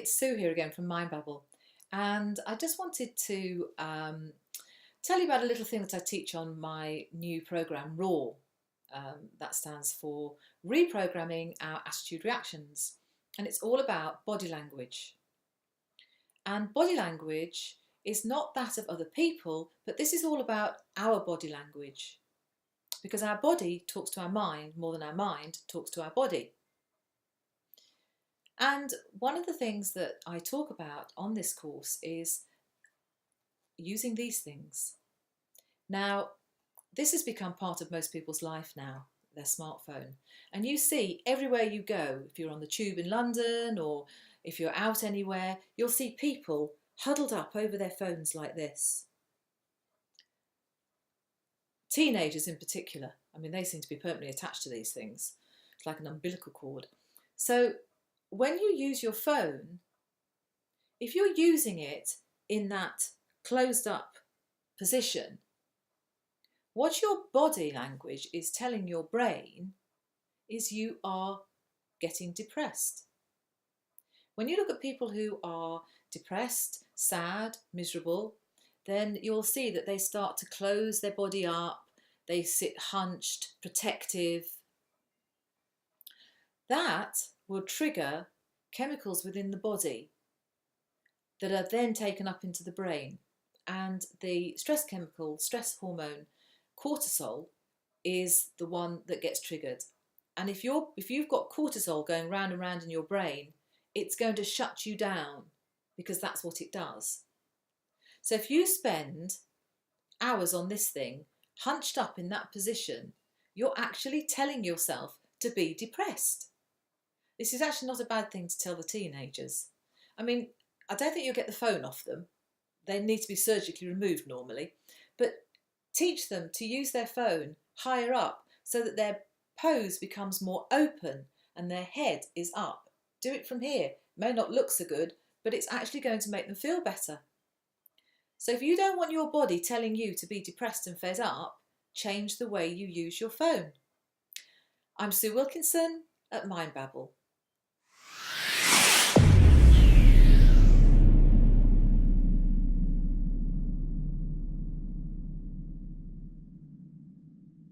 it's Sue here again from Babble, and I just wanted to tell you about a little thing that I teach on my new program, RAW. That stands for Reprogramming Our Attitude Reactions, and it's all about body language. And body language is not that of other people, but this is all about our body language, because our body talks to our mind more than our mind talks to our body. And one of the things that I talk about on this course is using these things. Now, this has become part of most people's life now, their smartphone. And you see everywhere you go, if you're on the tube in London or if you're out anywhere, you'll see people huddled up over their phones like this. Teenagers in particular, I mean, they seem to be permanently attached to these things. It's like an umbilical cord. So when you use your phone, if you're using it in that closed up position, what your body language is telling your brain is you are getting depressed. When you look at people who are depressed, sad, miserable, then you'll see that they start to close their body up, they sit hunched, protective. That will trigger chemicals within the body that are then taken up into the brain. And the stress hormone, cortisol, is the one that gets triggered. And if you've got cortisol going round and round in your brain, it's going to shut you down, because that's what it does. So if you spend hours on this thing, hunched up in that position, you're actually telling yourself to be depressed. This is actually not a bad thing to tell the teenagers. I mean, I don't think you'll get the phone off them. They need to be surgically removed normally. But teach them to use their phone higher up so that their pose becomes more open and their head is up. Do it from here. It may not look so good, but it's actually going to make them feel better. So if you don't want your body telling you to be depressed and fed up, change the way you use your phone. I'm Sue Wilkinson at Babble.